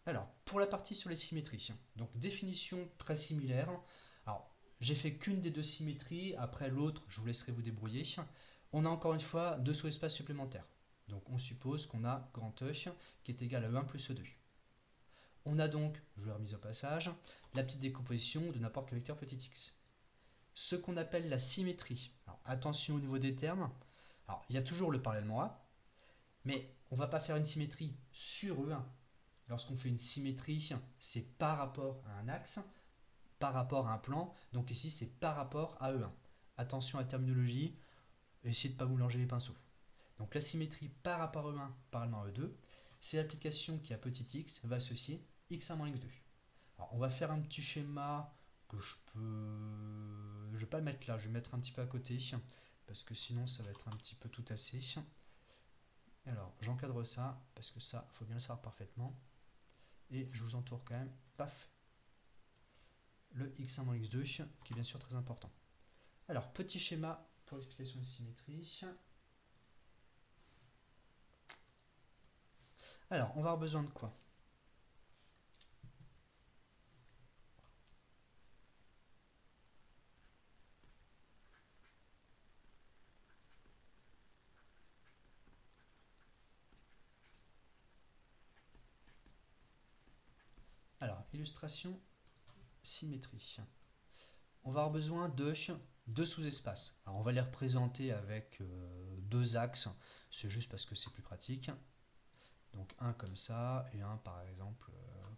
Alors, pour la partie sur les symétries, donc définition très similaire. Alors, j'ai fait qu'une des deux symétries, après l'autre, je vous laisserai vous débrouiller. On a encore une fois deux sous-espaces supplémentaires. Donc, on suppose qu'on a grand E qui est égal à E1 plus E2. On a donc, je l'ai remise au passage, la petite décomposition de n'importe quel vecteur petit x. Ce qu'on appelle la symétrie. Alors, attention au niveau des termes. Alors, il y a toujours le parallèlement A, mais on ne va pas faire une symétrie sur E1. Lorsqu'on fait une symétrie, c'est par rapport à un axe, par rapport à un plan. Donc ici, c'est par rapport à E1. Attention à la terminologie, essayez de ne pas vous mélanger les pinceaux. Donc la symétrie par rapport à E1, parallèlement à E2, c'est l'application qui à petit x va associer x1 moins x2. Alors on va faire un petit schéma que je peux... Je vais pas le mettre là, je vais le mettre un petit peu à côté, parce que sinon ça va être un petit peu tout assez. Alors j'encadre ça, parce que ça, il faut bien le savoir parfaitement. Et je vous entoure quand même, paf, le x1 moins x2, qui est bien sûr très important. Alors, petit schéma pour l'explication de symétrie. Alors, on va avoir besoin de quoi? Alors, illustration, symétrie. On va avoir besoin de deux sous-espaces. Alors, on va les représenter avec deux axes, c'est juste parce que c'est plus pratique. Donc, un comme ça, et un par exemple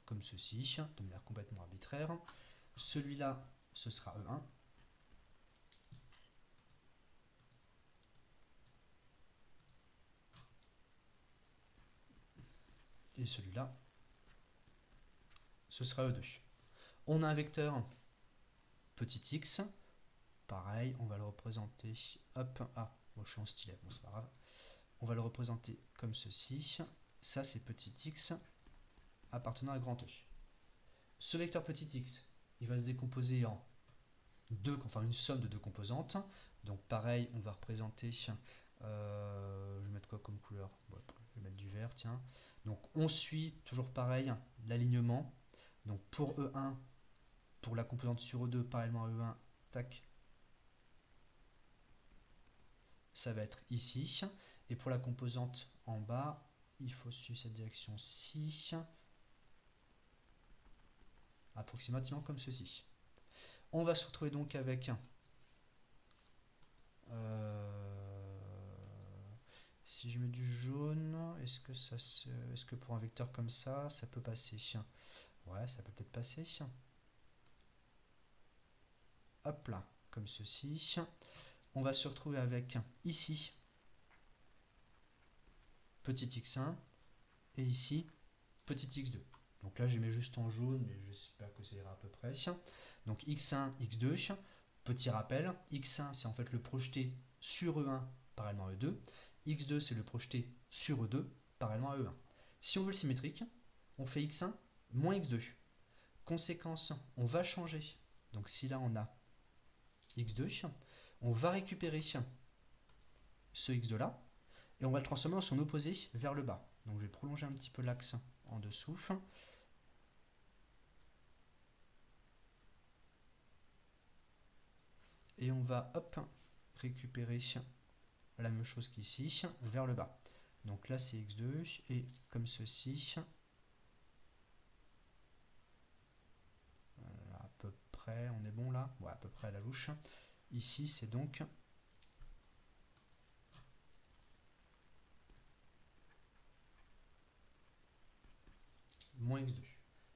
comme ceci, de manière complètement arbitraire. Celui-là, ce sera E1. Et celui-là, ce sera E2. On a un vecteur petit x, pareil, on va le représenter, hop, ah, bon, je suis en stylet, bon c'est pas grave, on va le représenter comme ceci, ça c'est petit x appartenant à grand E. Ce vecteur petit x, il va se décomposer en une somme de deux composantes, donc pareil, on va représenter, je vais mettre quoi comme couleur, bon, je vais mettre du vert, tiens, donc on suit, toujours pareil, l'alignement, donc pour E1, pour la composante sur E2, parallèlement à E1, tac, ça va être ici. Et pour la composante en bas, il faut suivre cette direction-ci, approximativement comme ceci. On va se retrouver donc avec si je mets du jaune, est-ce que pour un vecteur comme ça peut passer? Ouais, ça peut peut-être passer. Hop là, comme ceci. On va se retrouver avec ici petit x1 et ici petit x2. Donc là, je mets juste en jaune, mais j'espère que ça ira à peu près. Donc x1, x2, petit rappel, x1 c'est en fait le projeté sur E1 parallèlement à E2, x2 c'est le projeté sur E2 parallèlement à E1. Si on veut le symétrique, on fait x1 moins x2. Conséquence, on va changer. Donc si là on a x2, on va récupérer ce x2 là, et on va le transformer en son opposé vers le bas. Donc je vais prolonger un petit peu l'axe en dessous. Et on va hop, récupérer la même chose qu'ici, vers le bas. Donc là c'est x2, et comme ceci, à peu près, on est bon là? Ouais, à peu près à la louche. Ici c'est donc moins x2.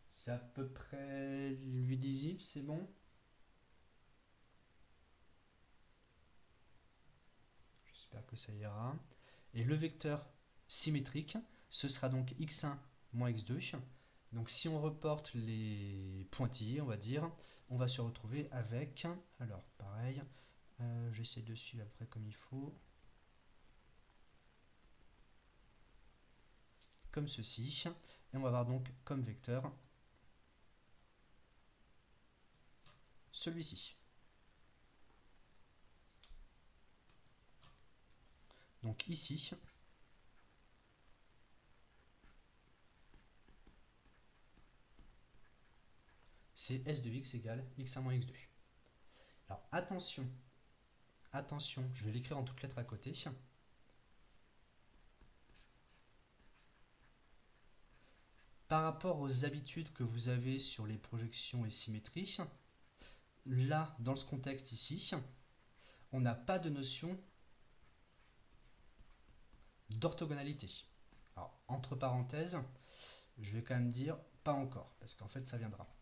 C'est à peu près lisible, c'est bon? J'espère que ça ira. Et le vecteur symétrique, ce sera donc x1 moins x2. Donc si on reporte les pointillés, on va dire, on va se retrouver avec, alors pareil, j'essaie de suivre après comme il faut, comme ceci, et on va avoir donc comme vecteur celui-ci. Donc ici, c'est S de x égale x1 moins x2. Alors attention, je vais l'écrire en toutes lettres à côté. Par rapport aux habitudes que vous avez sur les projections et symétries, là, dans ce contexte ici, on n'a pas de notion d'orthogonalité. Alors, entre parenthèses, je vais quand même dire pas encore, parce qu'en fait, ça viendra.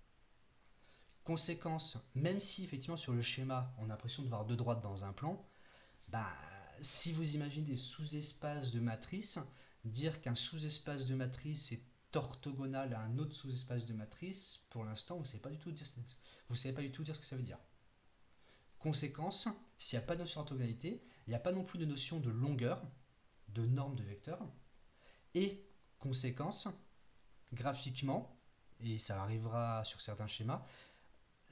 Conséquence, même si effectivement sur le schéma, on a l'impression de voir deux droites dans un plan, bah, si vous imaginez des sous-espaces de matrice, dire qu'un sous-espace de matrice est orthogonal à un autre sous-espace de matrice, pour l'instant, vous ne savez pas du tout dire ce que ça veut dire. Conséquence, s'il n'y a pas de notion d'orthogonalité, il n'y a pas non plus de notion de longueur, de norme de vecteur, et conséquence, graphiquement, et ça arrivera sur certains schémas,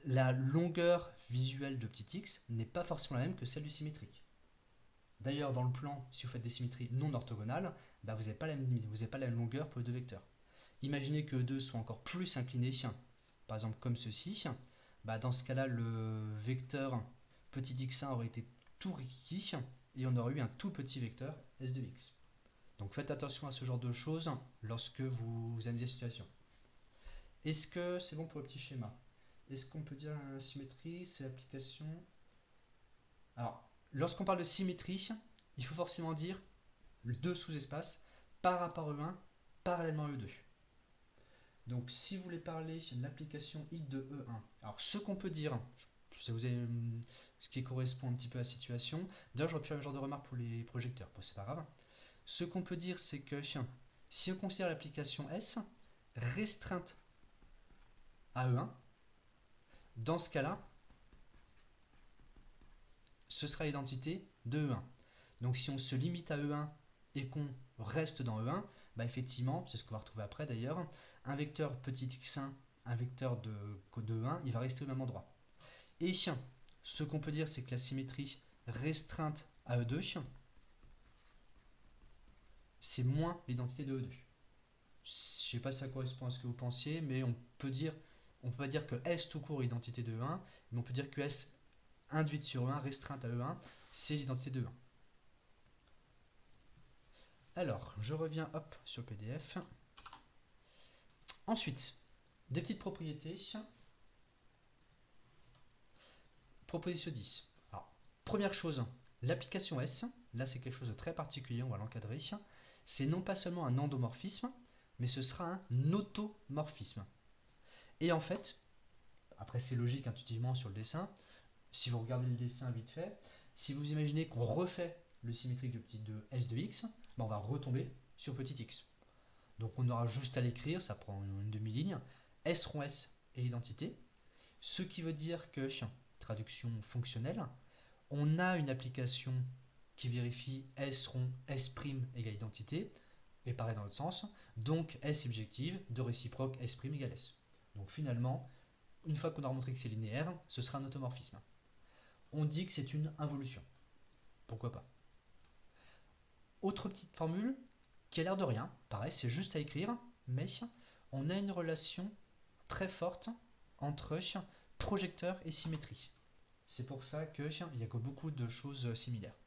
la longueur visuelle de petit x n'est pas forcément la même que celle du symétrique. D'ailleurs, dans le plan, si vous faites des symétries non orthogonales, bah vous n'avez pas la même longueur pour les deux vecteurs. Imaginez que deux soient encore plus inclinés, par exemple comme ceci. Bah dans ce cas-là, le vecteur petit x1 aurait été tout riki et on aurait eu un tout petit vecteur s de x. Donc faites attention à ce genre de choses lorsque vous analysez la situation. Est-ce que c'est bon pour le petit schéma? Est-ce qu'on peut dire la symétrie, c'est l'application? Alors, lorsqu'on parle de symétrie, il faut forcément dire deux sous-espaces par rapport à E1 parallèlement à E2. Donc, si vous voulez parler de l'application I de E1, alors ce qu'on peut dire, je vous avez ce qui correspond un petit peu à la situation. D'ailleurs, j'aurais pu faire le genre de remarque pour les projecteurs, bon, c'est pas grave. Ce qu'on peut dire, c'est que si on considère l'application S restreinte à E1, dans ce cas-là, ce sera l'identité de E1. Donc si on se limite à E1 et qu'on reste dans E1, bah effectivement, c'est ce qu'on va retrouver après d'ailleurs, un vecteur petit x1, un vecteur de E1, il va rester au même endroit. Et ce qu'on peut dire, c'est que la symétrie restreinte à E2, c'est moins l'identité de E2. Je ne sais pas si ça correspond à ce que vous pensiez, mais on peut pas dire que S tout court est l'identité de E1, mais on peut dire que S induite sur E1, restreinte à E1, c'est l'identité de E1. Alors, je reviens sur le PDF. Ensuite, des petites propriétés. Proposition 10. Alors, première chose, l'application S, là c'est quelque chose de très particulier, on va l'encadrer. C'est non pas seulement un endomorphisme, mais ce sera un automorphisme. Et en fait, après c'est logique intuitivement sur le dessin, si vous regardez le dessin vite fait, si vous imaginez qu'on refait le symétrique de S de x, ben on va retomber sur petit x. Donc on aura juste à l'écrire, ça prend une demi-ligne, S rond S est l'identité, ce qui veut dire que, traduction fonctionnelle, on a une application qui vérifie S rond S' égale identité, et pareil dans l'autre sens, donc S objective de réciproque S' égale S. Donc finalement, une fois qu'on a remontré que c'est linéaire, ce sera un automorphisme. On dit que c'est une involution. Pourquoi pas? Autre petite formule qui a l'air de rien, pareil, c'est juste à écrire, mais on a une relation très forte entre projecteur et symétrie. C'est pour ça qu'il y a beaucoup de choses similaires.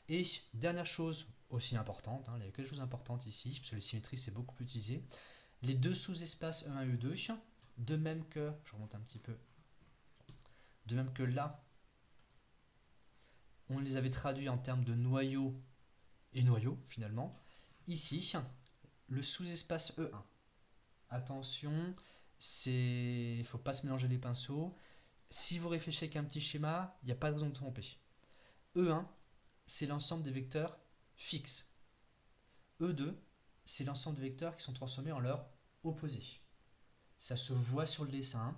Et dernière chose aussi importante, il y a quelque chose d'important ici, parce que les symétries c'est beaucoup plus utilisé, les deux sous-espaces E1 et E2, de même que, je remonte un petit peu, de même que là, on les avait traduits en termes de noyau et noyau finalement. Ici, le sous-espace E1. Attention, il ne faut pas se mélanger les pinceaux. Si vous réfléchissez avec un petit schéma, il n'y a pas de raison de tromper. E1, c'est l'ensemble des vecteurs fixes. E2, c'est l'ensemble des vecteurs qui sont transformés en leur opposé. Ça se voit sur le dessin.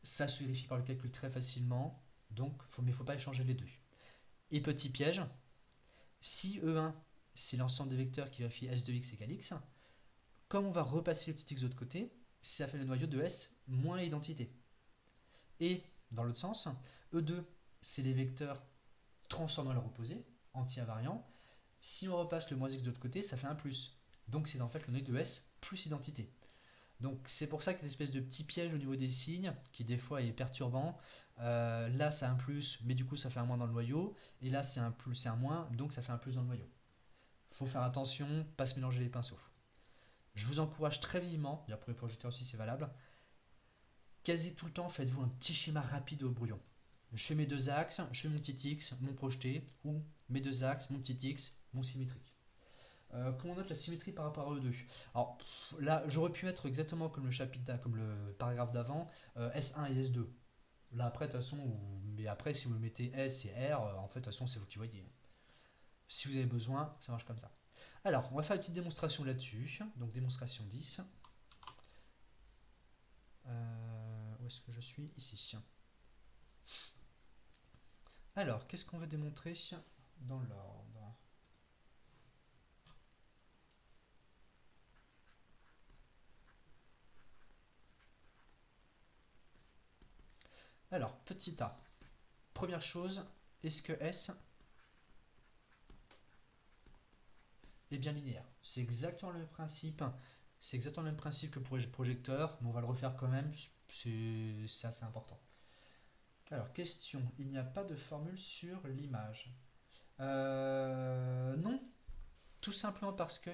Ça se vérifie par le calcul très facilement. Donc, mais il ne faut pas échanger les deux. Et petit piège, si E1, c'est l'ensemble des vecteurs qui vérifient S de x égale x, comme on va repasser le petit x de l'autre côté, ça fait le noyau de S moins identité. Et dans l'autre sens, E2, c'est les vecteurs transformés à leur opposé, anti-invariant. Si on repasse le moins x de l'autre côté, ça fait un plus. Donc c'est en fait le noyau de S plus identité. Donc c'est pour ça qu'il y a une espèce de petit piège au niveau des signes qui des fois est perturbant. Là c'est un plus, mais du coup ça fait un moins dans le noyau. Et là c'est un plus, c'est un moins, donc ça fait un plus dans le noyau. Faut faire attention, pas se mélanger les pinceaux. Je vous encourage très vivement, et pour les projecteurs aussi c'est valable, quasi tout le temps faites-vous un petit schéma rapide au brouillon. Je fais mes deux axes, je fais mon petit X, mon projeté, ou mes deux axes, mon petit X, mon symétrique. Comment on note la symétrie par rapport à E2? Alors là, j'aurais pu mettre exactement comme le chapitre, comme le paragraphe d'avant, S1 et S2. Là après, de toute façon, mais après, si vous mettez S et R, en fait, de toute façon, c'est vous qui voyez. Si vous avez besoin, ça marche comme ça. Alors, on va faire une petite démonstration là-dessus. Donc, démonstration 10. Où est-ce que je suis? Ici. Alors, qu'est-ce qu'on veut démontrer dans l'ordre? Alors, petit a. Première chose, est-ce que S est bien linéaire? C'est exactement le même principe. C'est exactement le même principe que pour les projecteurs, mais on va le refaire quand même, c'est assez important. Alors, question, il n'y a pas de formule sur l'image. Non, tout simplement parce que,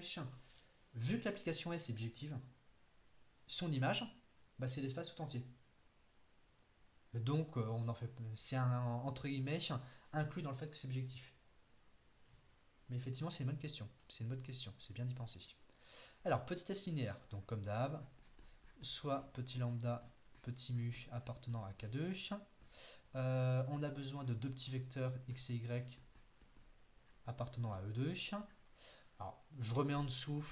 vu que l'application S est objective, son image, bah, c'est l'espace tout entier. Donc, on en fait, c'est un, entre guillemets, inclus dans le fait que c'est objectif. Mais effectivement, c'est une bonne question. C'est une bonne question, c'est bien d'y penser. Alors, petit S linéaire, donc comme d'hab, soit petit lambda, petit mu appartenant à K2. On a besoin de deux petits vecteurs x et y appartenant à E2. Alors, je remets en dessous,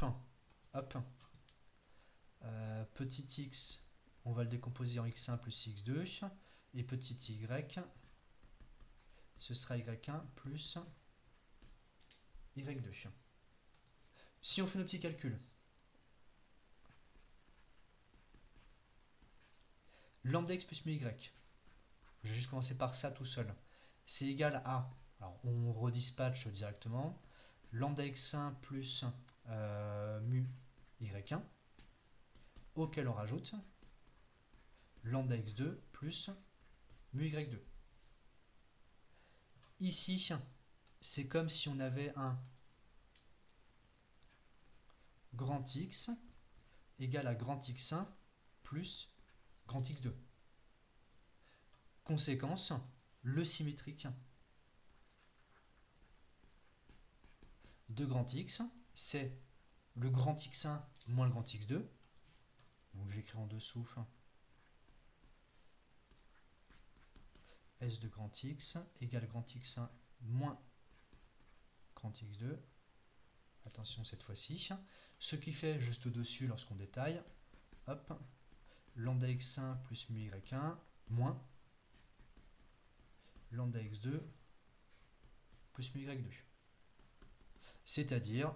hop, petit x, on va le décomposer en x1 plus x2, et petit y, ce sera y1 plus y2. Si on fait nos petits calculs, lambda x plus mu y, je vais juste commencer par ça tout seul, c'est égal à, alors on redispatche directement, lambda x1 plus mu y1, auquel on rajoute lambda x2 plus mu y2. Ici, c'est comme si on avait un grand X égale à grand X1 plus grand X2. Conséquence, le symétrique de grand X, c'est le grand X1 moins le grand X2. Donc j'écris en dessous S de grand X égale grand X1 moins grand X2. Attention cette fois-ci. Ce qui fait juste au-dessus lorsqu'on détaille, hop, lambda x1 plus mu y1 moins lambda x2 plus mu y2. C'est-à-dire,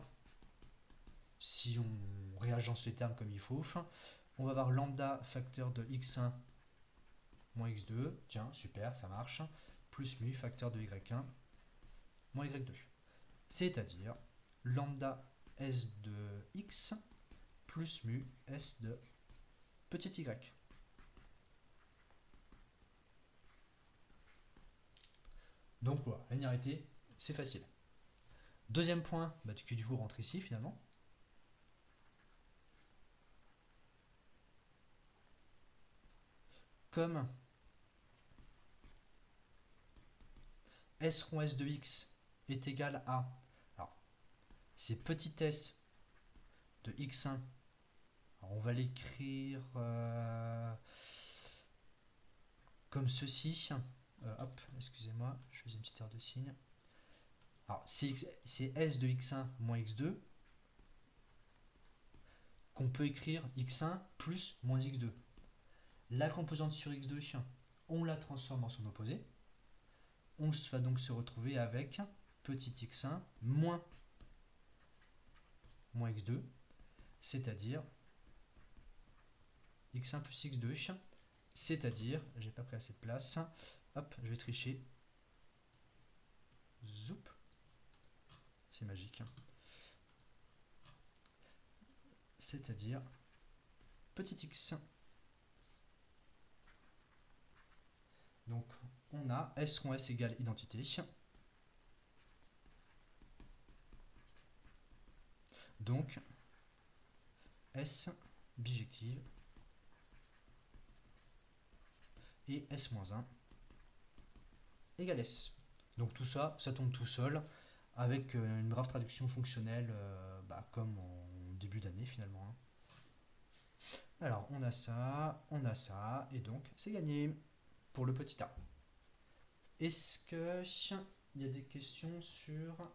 si on réagence les termes comme il faut, on va avoir lambda facteur de x1 moins x2, tiens, super, ça marche, plus mu facteur de y1 moins y2. C'est-à-dire lambda s de x plus mu s de petit y. Donc voilà, la linéarité, c'est facile. Deuxième point, bah, qui du coup rentre ici finalement. Comme S rond S de x est égal à, alors c'est petit s de x1, alors on va l'écrire comme ceci, hop, excusez-moi, je faisais une petite erreur de signe. Alors c'est s de x1 moins x2 qu'on peut écrire x1 plus moins x2. La composante sur x2, on la transforme en son opposé. On va donc se retrouver avec petit x1 moins x2, c'est-à-dire x1 plus x2, c'est-à-dire, j'ai pas pris assez de place, hop, je vais tricher, zoup, c'est magique, c'est-à-dire petit x. Donc on a S rond S égale identité. Donc S bijective et S-1 égale S. Donc tout ça, ça tombe tout seul avec une brave traduction fonctionnelle comme en début d'année finalement. Alors on a ça, et donc c'est gagné pour le petit a. Est-ce qu'il y a des questions sur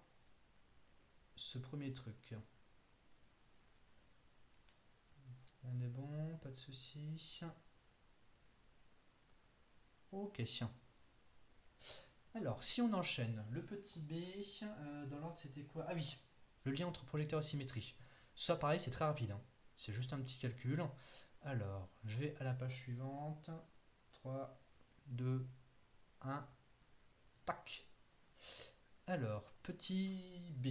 ce premier truc? On est bon, pas de soucis. Ok. Alors, si on enchaîne, le petit b, dans l'ordre c'était quoi? Ah oui, le lien entre projecteur et symétrie. Ça pareil, c'est très rapide. C'est juste un petit calcul. Alors, je vais à la page suivante. 3, 2, 1, tac. Alors, petit b.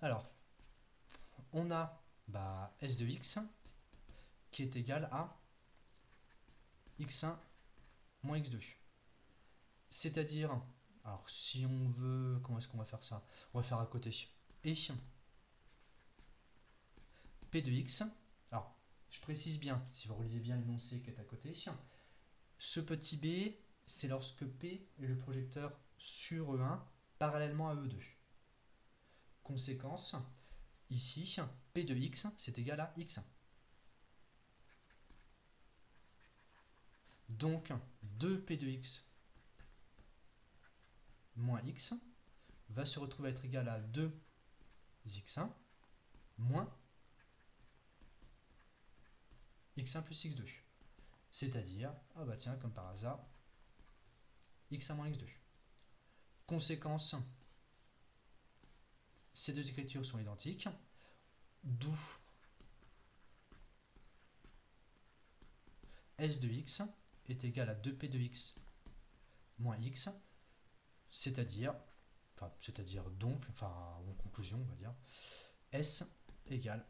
Alors, on a S de x qui est égal à x1 moins x2. C'est-à-dire, alors si on veut, comment est-ce qu'on va faire ça? On va faire à côté. Et P de x, alors je précise bien, si vous relisez bien l'énoncé qui est à côté, ce petit b, c'est lorsque P est le projecteur sur E1 parallèlement à E2. Conséquence, ici, P de x, c'est égal à x1. Donc, 2P de x moins x va se retrouver à être égal à 2x1 moins x1 plus x2. C'est-à-dire, ah bah tiens, comme par hasard, x1 moins x2. Conséquence, ces deux écritures sont identiques, d'où S de x est égal à 2P de x moins x, c'est-à-dire donc, en conclusion, on va dire, S égale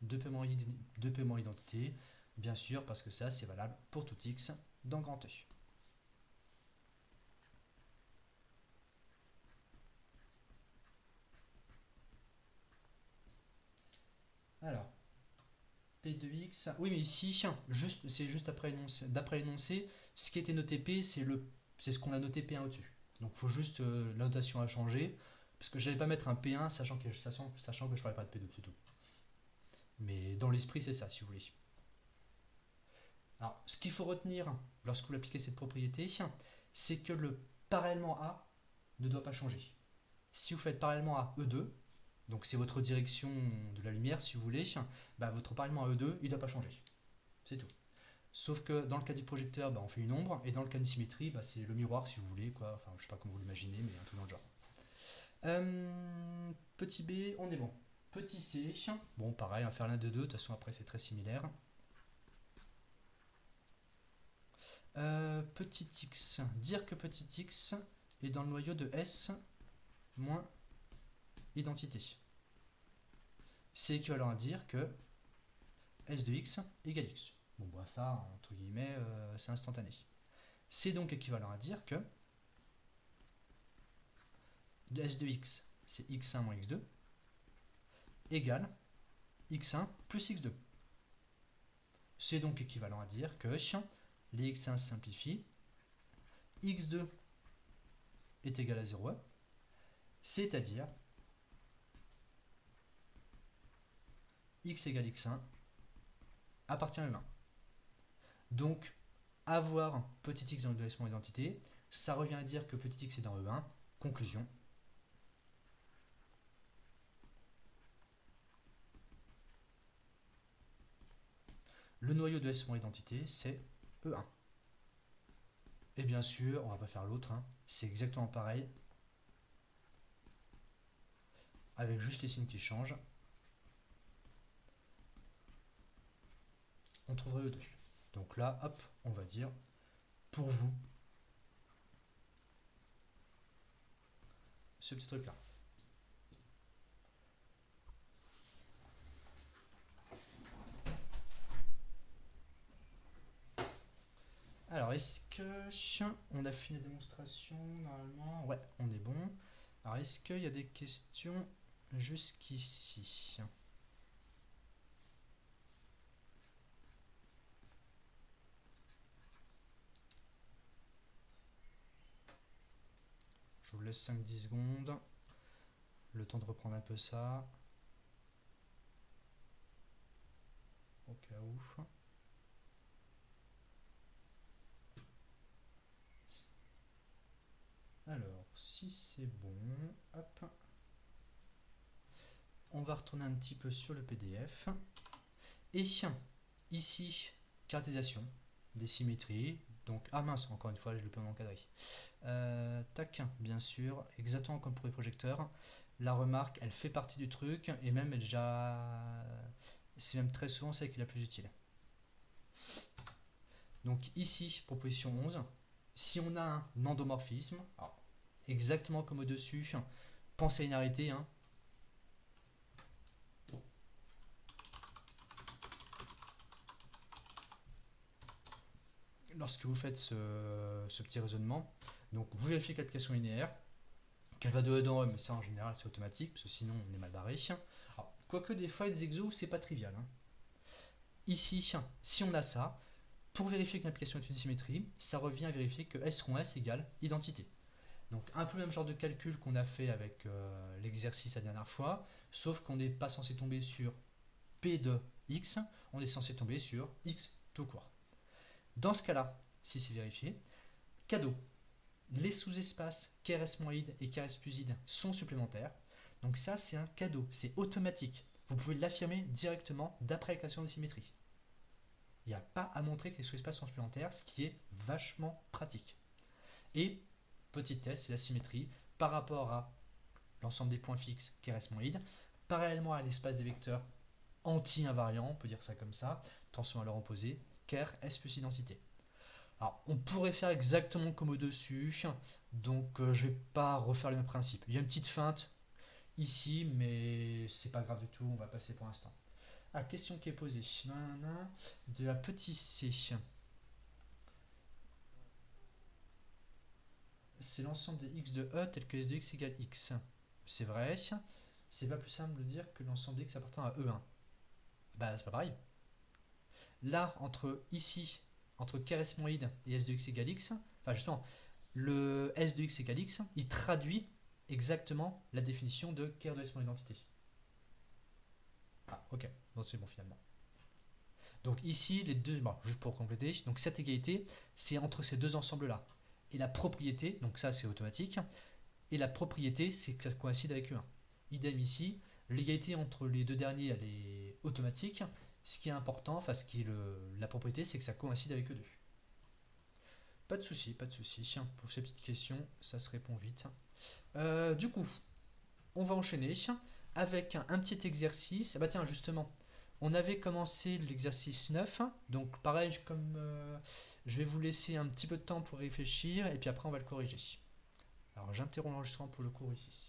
2P moins identité, bien sûr, parce que ça, c'est valable pour tout x dans grand E. Alors, P de x, oui, mais ici, c'est juste d'après l'énoncé, ce qui était noté P, c'est ce qu'on a noté P1 au-dessus. Donc, il faut juste la notation à changer, parce que je n'allais pas mettre un P1, sachant que je ne parlais pas de P2, c'est tout. Mais dans l'esprit, c'est ça, si vous voulez. Alors, ce qu'il faut retenir lorsque vous appliquez cette propriété, c'est que le parallèlement A ne doit pas changer. Si vous faites parallèlement à E2, donc c'est votre direction de la lumière si vous voulez, votre parallèlement à E2, il ne doit pas changer. C'est tout. Sauf que dans le cas du projecteur, on fait une ombre, et dans le cas de symétrie, c'est le miroir si vous voulez, quoi. Enfin, je sais pas comment vous l'imaginez, mais un truc dans le genre. Petit b, on est bon. Petit c, bon pareil, on va faire l'un de deux, de toute façon après c'est très similaire. Petit x, dire que petit x est dans le noyau de S moins identité. C'est équivalent à dire que S de x égale x. Bon, ça, entre guillemets, c'est instantané. C'est donc équivalent à dire que S de x, c'est x1 moins x2, égale x1 plus x2. C'est donc équivalent à dire que les x1 simplifient, x2 est égal à 0, c'est-à-dire x égale x1 appartient à E1. Donc, avoir petit x dans le délaissement identité, ça revient à dire que petit x est dans E1. Conclusion. Le noyau de S identité, c'est E1. Et bien sûr, on va pas faire l'autre, c'est exactement pareil, avec juste les signes qui changent. On trouverait E2. Donc là, hop, on va dire, pour vous, ce petit truc là. Alors, est-ce que on a fini la démonstration normalement? Ouais, on est bon. Alors, est-ce qu'il y a des questions jusqu'ici? Je vous laisse 5-10 secondes. Le temps de reprendre un peu ça. Au cas où. Alors, si c'est bon, hop. On va retourner un petit peu sur le PDF. Et ici, caractérisation des symétries. Donc, ah mince, encore une fois, je l'ai pas encadré. Tac, bien sûr, exactement comme pour les projecteurs. La remarque, elle fait partie du truc et même elle déjà, c'est même très souvent celle qui est la plus utile. Donc ici, proposition 11, si on a un endomorphisme, alors, exactement comme au-dessus, pensez à une arité, hein. Lorsque vous faites ce petit raisonnement, donc vous vérifiez que l'application est linéaire, qu'elle va de E dans E, mais ça en général c'est automatique, parce que sinon on est mal barré. Alors, quoique des fois des exos, c'est pas trivial, hein. Ici, si on a ça, pour vérifier qu'une application est une symétrie, ça revient à vérifier que S rond S égale identité. Donc un peu le même genre de calcul qu'on a fait avec l'exercice la dernière fois, sauf qu'on n'est pas censé tomber sur P de X, on est censé tomber sur X tout court. Dans ce cas-là, si c'est vérifié, cadeau, les sous-espaces KRS-moïde et KRS-puside sont supplémentaires. Donc ça, c'est un cadeau, c'est automatique. Vous pouvez l'affirmer directement d'après la création de symétrie. Il n'y a pas à montrer que les sous-espaces sont supplémentaires, ce qui est vachement pratique. Et, petit test, c'est la symétrie par rapport à l'ensemble des points fixes KRS-moïde, parallèlement à l'espace des vecteurs anti-invariants, on peut dire ça comme ça, tension à leur opposé, ker S plus identité. Alors, on pourrait faire exactement comme au-dessus, donc je ne vais pas refaire le même principe. Il y a une petite feinte ici, mais c'est pas grave du tout, on va passer pour l'instant. Ah, question qui est posée. De la petite c. C'est l'ensemble des x de E tel que S de x égale x. C'est vrai. C'est pas plus simple de dire que l'ensemble des x appartenant à E1. Bah, c'est pas pareil. Là, ici, entre KRS-moïde et S de x égale x, enfin justement, le S de x égale x, il traduit exactement la définition de Ker de S mon identité. Ah, ok, donc c'est bon finalement. Donc ici, les deux, bon, juste pour compléter, donc cette égalité, c'est entre ces deux ensembles-là. Et la propriété, donc ça c'est automatique, et la propriété, c'est que ça coïncide avec E1. Idem ici, l'égalité entre les deux derniers, elle est automatique. Ce qui est important, enfin ce qui est la propriété, c'est que ça coïncide avec E2. Pas de souci, pas de souci. Pour ces petites questions, ça se répond vite. Du coup, on va enchaîner avec un petit exercice. Ah bah tiens, justement, on avait commencé l'exercice 9. Donc pareil, comme je vais vous laisser un petit peu de temps pour réfléchir et puis après on va le corriger. Alors j'interromps l'enregistrement pour le cours ici.